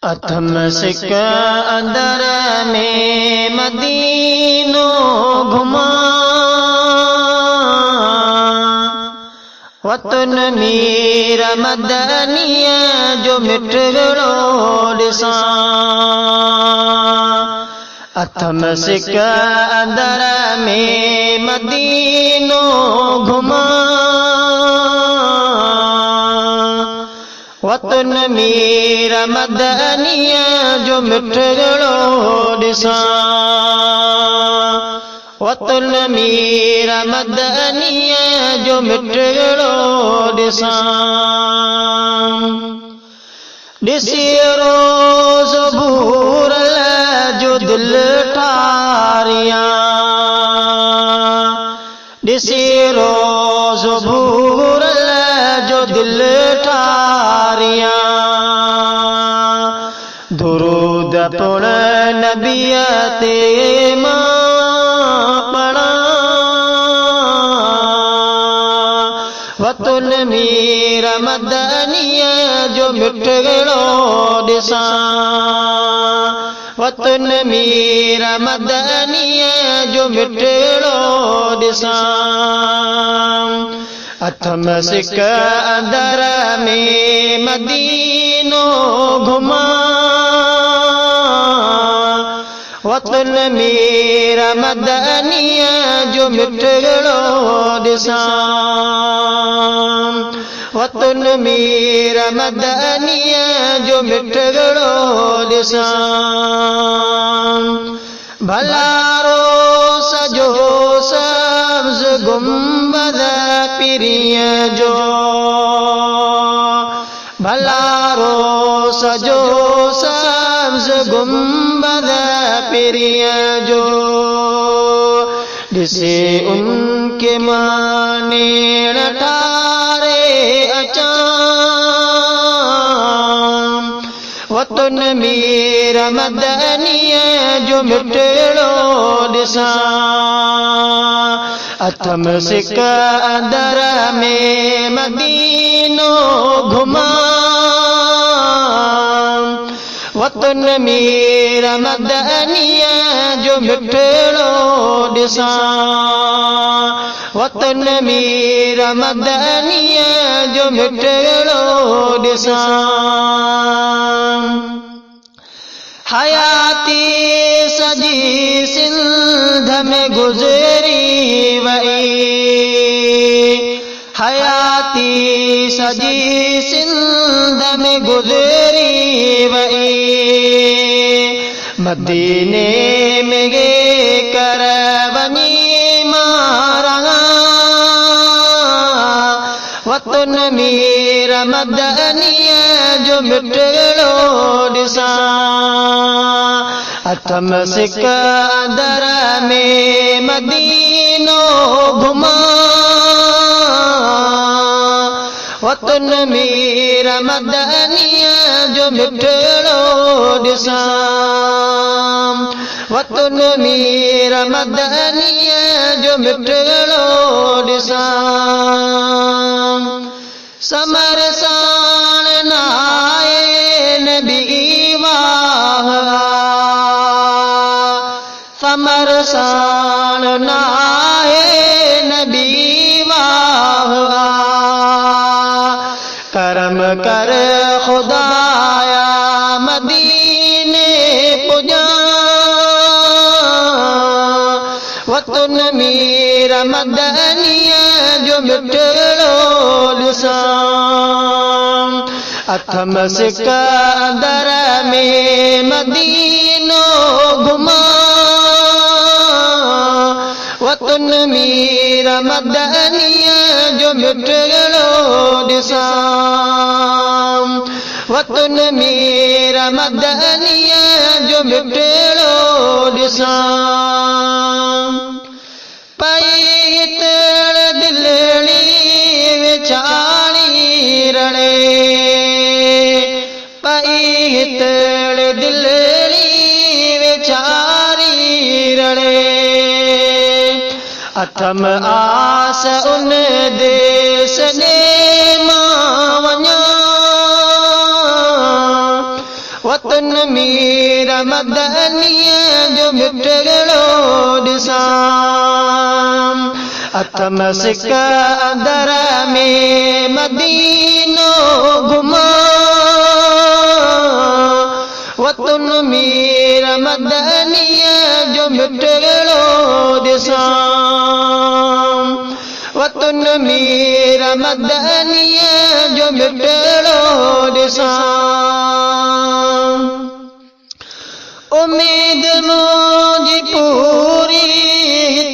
अथम सिक अंदर में मदीनो घुमा वतन मीर मदनिया जो मिट विड़ो ॾिसां अथम सिक अंदर में मदीनो घुमा वतन मीर मदनिया जो मिट विड़ो ॾिसां वतन मीर मदनिया जो मिट विड़ो ॾिसां ॾिसी रोज़ भूरल जो दिल ठारियां ॾिसी रोज़ भूरल जो दिल ठारियां दुरूद पुण नबीअ ते मां पढ़ां वतन मीर मदनिया जो मिट विड़ो ॾिसां वतन मीर मदनिया जो मिट विड़ो ॾिसां अथम सिक अंदर में मदीनो घुमा वतन मीर मदनिया जो मिट विड़ो ॾिसां वतन मीर मदनिया जो मिट विड़ो ॾिसां भलारो सजो सब्ज़ गुंबद पीरीअ जो भलारो सजो सब्ज़ गुंबद पीरीअ जो ॾिसे उनके मानेण ठारे अचां वतन मीर मदनिया जो मिट विड़ो ॾिसां अथम सिक अंदर में मदीनो घुमा वतन मीर मदनिया जो मिट विड़ो ॾिसां वतन मीर मदनिया जो मिट विड़ो ॾिसां हयाती सजी सिंध में गुज़री वई हयाती सजी सिंध में गुज़री वई मदीने में गे कर वञी मारां वतन मीर मदनिया जो मिट विड़ो ॾिसां अथम सिक अंदर में मदीनो घुमा वतन मीर मदनिया जो मिट विड़ो ॾिसां वतन मीर मदनिया जो मिट विड़ो ॾिसां समर साण नाए नबी वाह समर साण नाए नबी वाह करम कर खुदाया मदीने पुॼां वतन मीर मदनिया जो मिट विड़ो ॾिसां अथम सिक अंदर में मदीनो घुमा वतन मीर मदनिया जो मिट विड़ो ॾिसां वतन मीर मदनिया जो मिट विड़ो ॾिसां पई तड़ दिलड़ी विछाड़ी रणे पई तड़ दिलड़ी विछाड़ी रणे अथम आस उन देश ने मां वञा वतन मेरा मदनिया जो मिटड़ो दिसां अथम सिक्का दर में मदीनो घुमा वतन मेरा मदनिया जो मिटड़ो दिसां वतन मेरा मदनिया जो मिटड़ो दिसां उम्मीद मुझी पूरी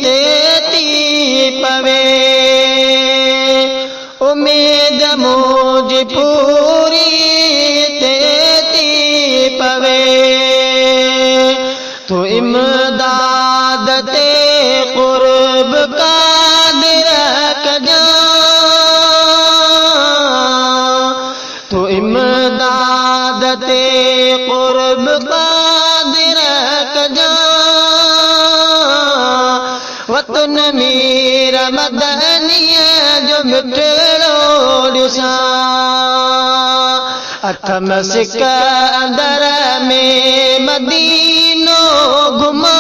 तेती पवे उम्मीद मुझी पूरी तेती पवे तो इमदाद ते कुर्ब कादिर कजा तो इमदाद ते कुर्ब कादिर कजा वतन मेरा मदनिया जो मिटड़ो दिसां अथम सिक्का दर में मदीनो घुमा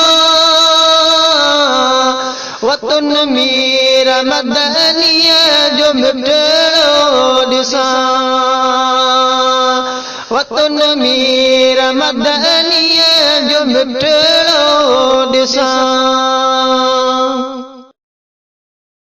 वतन मेरा मदनिया जो मिटड़ो दिसां वतन मेरा मदनिया जो मिटड़ो दिसां